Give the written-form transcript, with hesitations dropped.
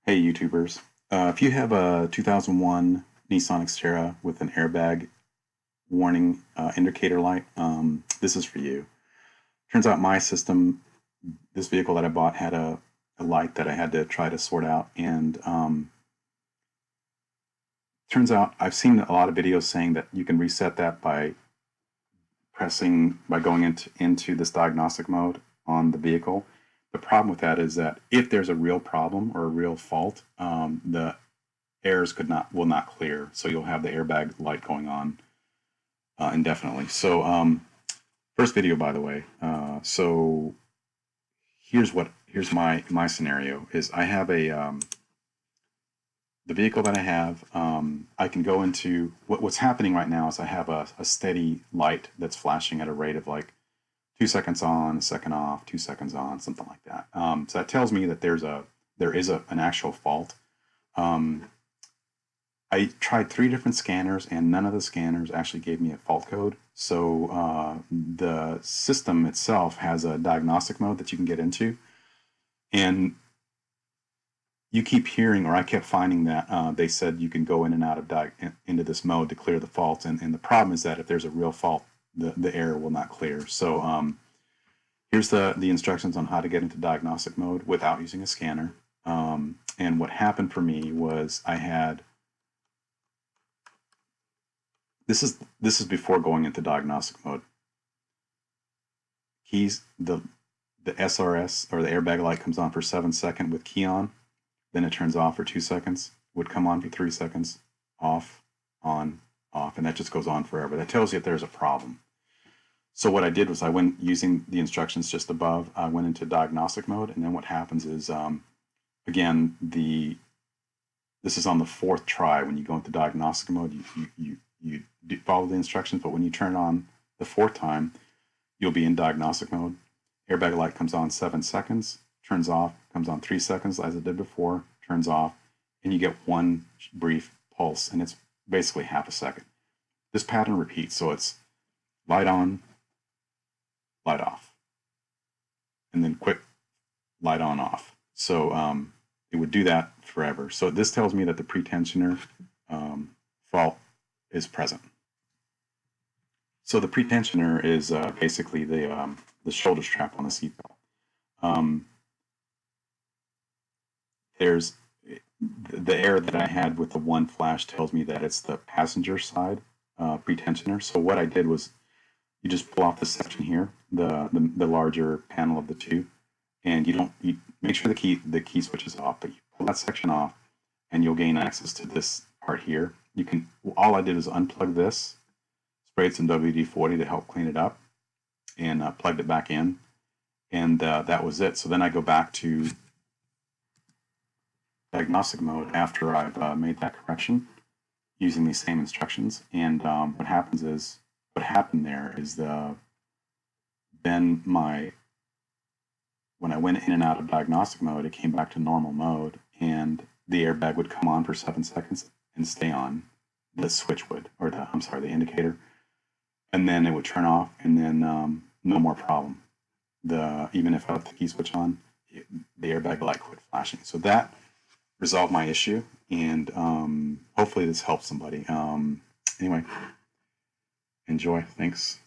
Hey YouTubers, if you have a 2001 Nissan Xterra with an airbag warning indicator light, this is for you. Turns out my system, this vehicle that I bought had a light that I had to try to sort out, and turns out I've seen a lot of videos saying that you can reset that by going into this diagnostic mode on the vehicle. The problem with that is that if there's a real problem or a real fault, the errors will not clear. So you'll have the airbag light going on indefinitely. So first video, by the way. So here's my scenario is I have the vehicle that I have. I can go into what's happening right now is I have a steady light that's flashing at a rate of like 2 seconds on, a second off, 2 seconds on, something like that. So that tells me that there is an actual fault. I tried 3 different scanners, and none of the scanners actually gave me a fault code. So the system itself has a diagnostic mode that you can get into, and you keep hearing, or I kept finding that they said you can go in and out of into this mode to clear the faults, and the problem is that if there's a real fault, the error will not clear. So here's the instructions on how to get into diagnostic mode without using a scanner. And what happened for me was I had this is before going into diagnostic mode. Keys, the SRS or the airbag light comes on for 7 seconds with key on, then it turns off for 2 seconds, would come on for 3 seconds, off, on, off, and that just goes on forever. That tells you if there's a problem. So what I did was I went using the instructions just above. I went into diagnostic mode, and then what happens is, again, this is on the 4th try. When you go into diagnostic mode, you follow the instructions, but when you turn it on the 4th time, you'll be in diagnostic mode. Airbag light comes on 7 seconds, turns off, comes on 3 seconds as it did before, turns off, and you get one brief pulse, and it's basically half a second. This pattern repeats, so it's light on, light off, and then quick light on, off. So it would do that forever. So this tells me that the pretensioner fault is present. So the pretensioner is basically the shoulder strap on the seatbelt. There's the error that I had with the one flash tells me that it's the passenger side pretensioner. So what I did was you just pull off this section here, the larger panel of the two, and you make sure the key switch is off, but you pull that section off, and you'll gain access to this part here. All I did is unplug this, sprayed some WD-40 to help clean it up, and plugged it back in, and that was it. So then I go back to diagnostic mode after I've made that correction using these same instructions, and what happened there is when I went in and out of diagnostic mode, it came back to normal mode, and the airbag would come on for 7 seconds and stay on. The switch would, or the indicator, and then it would turn off, and then no more problem. Even if I left the key switch on, the airbag light quit flashing. So that resolved my issue, and hopefully this helps somebody. Anyway, enjoy. Thanks.